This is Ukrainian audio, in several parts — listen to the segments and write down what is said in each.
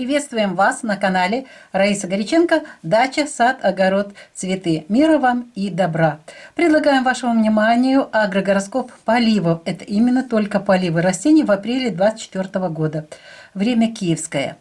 Приветствуем вас на канале Раиса Горяченко «Дача, сад, огород, цветы». Мира вам и добра. Предлагаем вашему вниманию агрогороскоп поливов. Это именно только поливы растений в апреле 2024 года. Время киевское.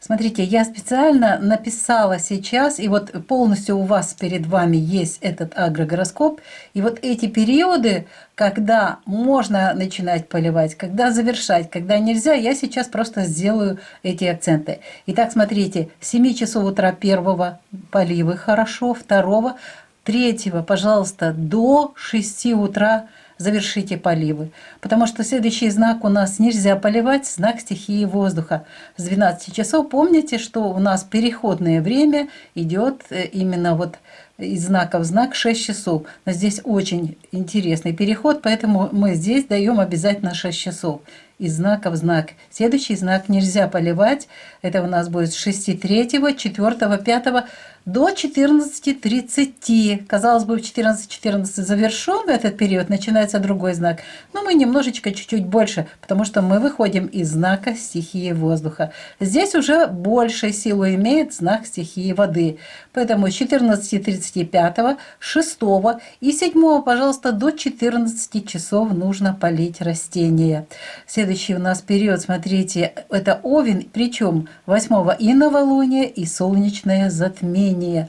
Смотрите, я специально написала сейчас, и вот полностью у вас перед вами есть этот агрогороскоп. И вот эти периоды, когда можно начинать поливать, когда завершать, когда нельзя, я сейчас просто сделаю эти акценты. Итак, смотрите, с 7 часов утра первого поливы хорошо, второго, третьего, пожалуйста, до 6 утра завершите поливы. Потому что следующий знак у нас нельзя поливать, знак стихии воздуха. С 12 часов помните, что у нас переходное время идет именно вот из знака в знак 6 часов. Но здесь очень интересный переход, поэтому мы здесь даем обязательно 6 часов. Из знака в знак. Следующий знак нельзя поливать. Это у нас будет с 6:03, 4, 5 до 14:30. Казалось бы, в 14:14 завершен этот период, начинается другой знак. Но мы немножечко, чуть-чуть больше, потому что мы выходим из знака стихии воздуха. Здесь уже большую силу имеет знак стихии воды. Поэтому с 14:35, 6 и 7, пожалуйста, до 14 часов нужно полить растения. Следующий у нас период, смотрите, это Овен, причем 8 и новолуние, и солнечное затмение.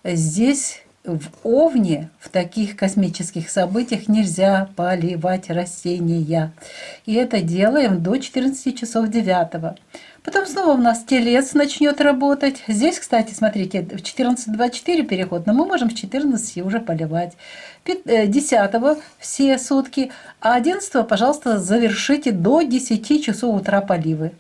Здесь в Овне, в таких космических событиях нельзя поливать растения. И это делаем до 14 часов 9. Потом снова у нас Телец начнет работать. Здесь, кстати, смотрите, в 14:24 переход, но мы можем с 14 уже поливать. 10 все сутки, а 11, пожалуйста, завершите до 10 часов утра поливы.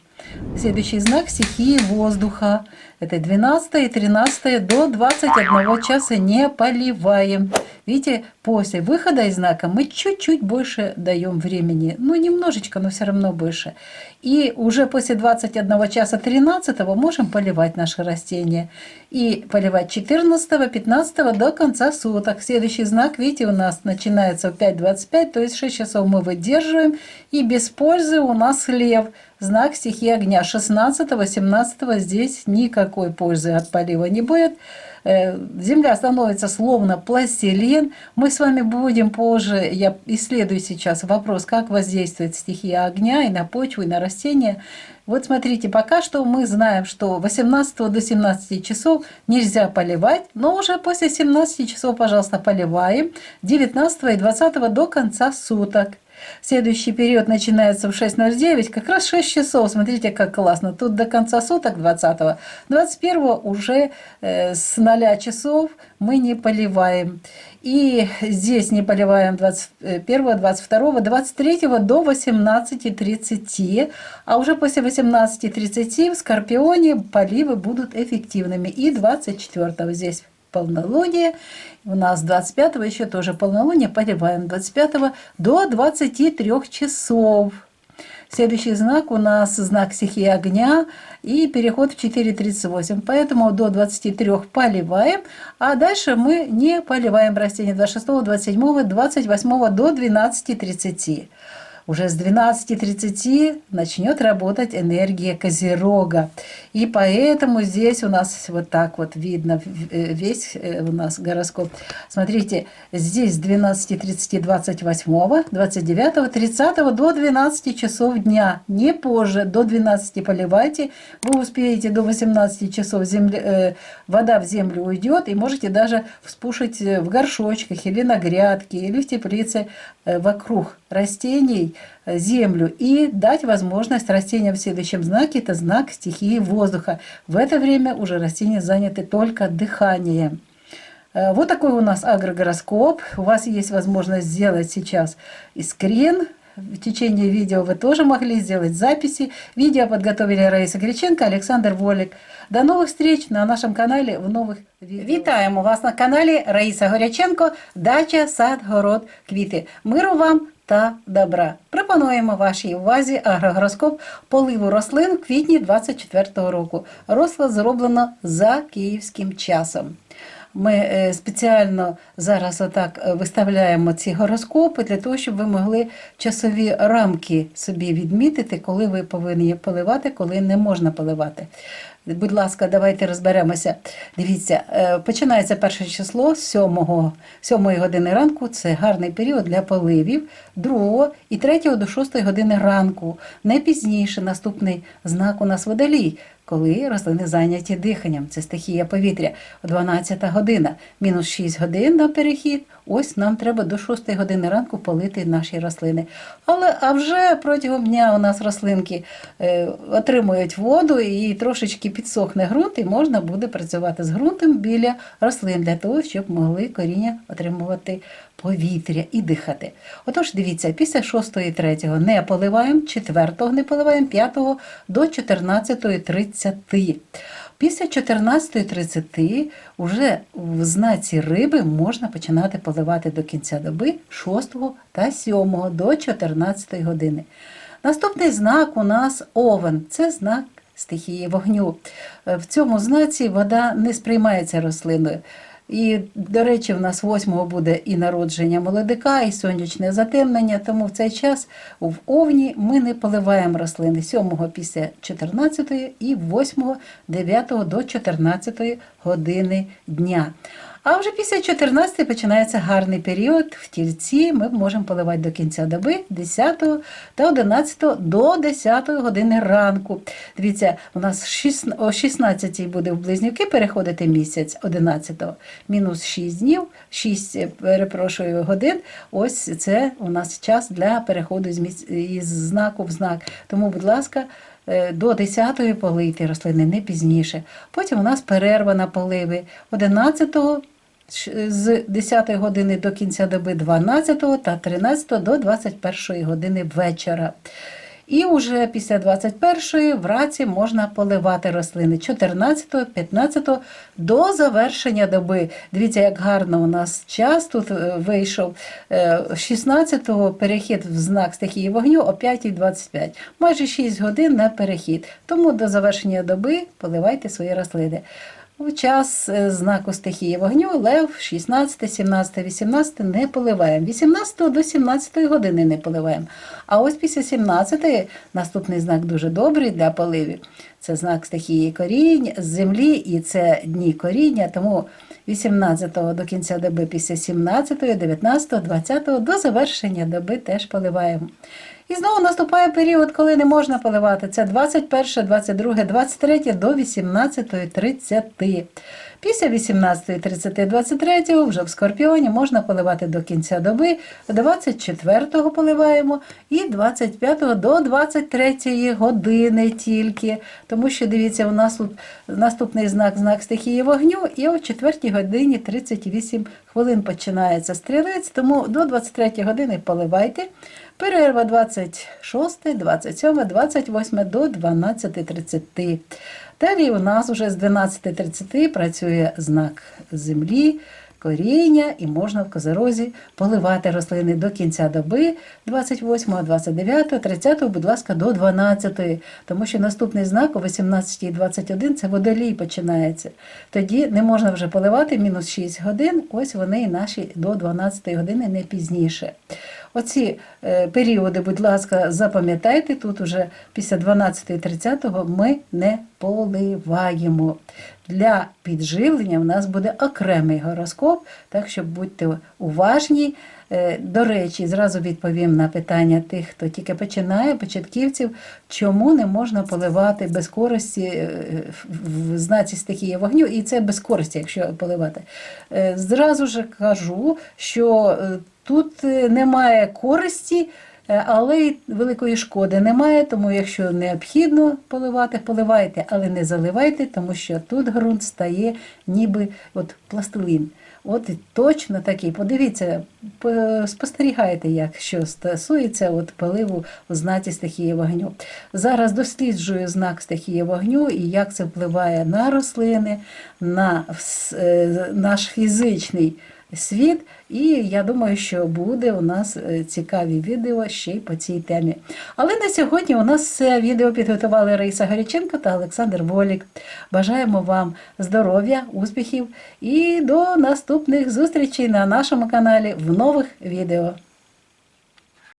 Следующий знак стихии воздуха. Это 12 и 13 до 21 часа не поливаем. Видите, после выхода из знака мы чуть-чуть больше даем времени. Ну, немножечко, но все равно больше. И уже после 21 часа 13 можем поливать наши растения. И поливать 14, 15 до конца суток. Следующий знак, видите, у нас начинается в 5:25, то есть 6 часов мы выдерживаем. И без пользы у нас лев. Знак стихии огня. 16, 17 здесь никакой пользы от полива не будет. Земля становится словно пластилин. Мы с вами будем позже, я исследую сейчас вопрос, как воздействует стихия огня и на почву, и на растения. Вот смотрите, пока что мы знаем, что 18 до 17 часов нельзя поливать, но уже после 17 часов, пожалуйста, поливаем. 19 и 20 до конца суток. Следующий период начинается в 6:09, как раз 6 часов. Смотрите, как классно. Тут до конца суток 20-го. 21-го уже с 0 часов мы не поливаем. И здесь не поливаем 21-го, 22-го, 23-го до 18:30. А уже после 18:30 в Скорпионе поливы будут эффективными. И 24-го здесь полнолуние. У нас 25-го еще тоже полнолуние. Поливаем 25-го до 23 часов. Следующий знак у нас знак стихии огня и переход в 4:38. Поэтому до 23 поливаем, а дальше мы не поливаем растения 26, 27, 28 до 12:30. Уже с 12:30 начнет работать энергия Козерога. И поэтому здесь у нас вот так вот видно весь у нас гороскоп. Смотрите, здесь с 12:30 28, 29, 30 до 12 часов дня. Не позже, до 12 поливайте. Вы успеете до 18 часов, вода в землю уйдет, и можете даже вспушить в горшочках или на грядке, или в теплице вокруг растений землю и дать возможность растениям в следующем знаке, это знак стихии воздуха. В это время уже растения заняты только дыханием. Вот такой у нас агрогороскоп. У вас есть возможность сделать сейчас и скрин. В течение видео вы тоже могли сделать записи. Видео подготовили Раиса Горяченко, Олександр Волик. До новых встреч на нашому каналі в нових відео. Вітаємо вас на каналі Раїса Горяченко, дача, сад, город, квіти. Миру вам та добра. Пропонуємо вашій увазі агрогороскоп поливу рослин в квітні 2024 року. Розклад зроблено за київським часом. Ми спеціально зараз отак виставляємо ці гороскопи для того, щоб ви могли часові рамки собі відмітити, коли ви повинні поливати, коли не можна поливати. Будь ласка, давайте розберемося. Дивіться, починається перше число з 7 години ранку. Це гарний період для поливів. 2 і 3 до 6 години ранку. Не пізніше наступний знак у нас водолій, коли рослини зайняті диханням. Це стихія повітря. 12 година. Мінус 6 годин на перехід. Ось нам треба до 6 години ранку полити наші рослини. А вже протягом дня у нас рослинки отримують воду і трошечки підсохне ґрунт, і можна буде працювати з ґрунтом біля рослин для того, щоб могли коріння отримувати повітря і дихати. Отож, дивіться, після 6-3 не поливаємо, 4 не поливаємо, 5 до 14:30. Після 14:30 вже в знаці риби можна починати поливати до кінця доби 6 та 7 до 14 години. Наступний знак у нас Овен. Це знак стихії вогню. В цьому знаці вода не сприймається рослиною. І, до речі, в нас 8-го буде і народження молодика, і сонячне затемнення, тому в цей час в Овні ми не поливаємо рослини 7-го після 14-ї і 8-го 9 до 14 години дня. А вже після 14 починається гарний період. В Тільці ми можемо поливати до кінця доби 10 та 11 до 10 години ранку. Дивіться, у нас о 16 буде в Близнюки переходити місяць 11-го. Мінус 6 днів, 6, годин. Ось це у нас час для переходу із знаку в знак. Тому, будь ласка, до 10-ї полийте рослини, не пізніше. Потім у нас перерва на поливи 11-го, з 10 години до кінця доби 12 та 13 до 21 години вечора. І вже після 21-ї вранці можна поливати рослини 14, 15 до завершення доби. Дивіться, як гарно у нас час тут вийшов. 16-го перехід в знак стихії вогню о 5:25. Майже 6 годин на перехід. Тому до завершення доби поливайте свої рослини. У час знаку стихії вогню Лев 16, 17, 18 не поливаємо. 18 до 17 години не поливаємо. А ось після 17 наступний знак дуже добрий для поливів. Це знак стихії коріння з землі і це дні коріння. Тому 18 до кінця доби після 17, 19, 20 до завершення доби теж поливаємо. І знову наступає період, коли не можна поливати. Це 21, 22, 23 до 18:30. Після 18:30, 23 вже в Скорпіоні можна поливати до кінця доби. 24-го поливаємо і 25-го до 23-ї години тільки. Тому що, дивіться, у нас тут наступний знак стихії вогню, і о 4 годині 38 хвилин починається стрілець, тому до 23 години поливайте. Перерва 26, 27, 28 до 12:30. Далі у нас вже з 12:30 працює знак землі, коріння, і можна в Козерозі поливати рослини до кінця доби 28, 29, 30, будь ласка, до 12, тому що наступний знак о 18:21 це водолій починається. Тоді не можна вже поливати мінус 6 годин, ось вони і наші до 12 години, не пізніше. Оці періоди, будь ласка, запам'ятайте, тут уже після 12:30 ми не поливаємо. Для підживлення в нас буде окремий гороскоп, так що будьте уважні. До речі, зразу відповім на питання тих, хто тільки починає, початківців, чому не можна поливати без користі в знаці стихії вогню, і це без користі, якщо поливати. Зразу ж кажу, що тут немає користі, але й великої шкоди немає, тому якщо необхідно поливати, поливайте, але не заливайте, тому що тут ґрунт стає ніби пластилин. От і точно такий. Подивіться, спостерігайте, як що стосується поливу у знаці стихії вогню. Зараз досліджую знак стихії вогню і як це впливає на рослини, на наш фізичний світ. І я думаю, що буде у нас цікаві відео ще й по цій темі. Але на сьогодні у нас відео підготували Раїса Горяченко та Олександр Волік. Бажаємо вам здоров'я, успіхів і до наступних зустрічей на нашому каналі в нових відео.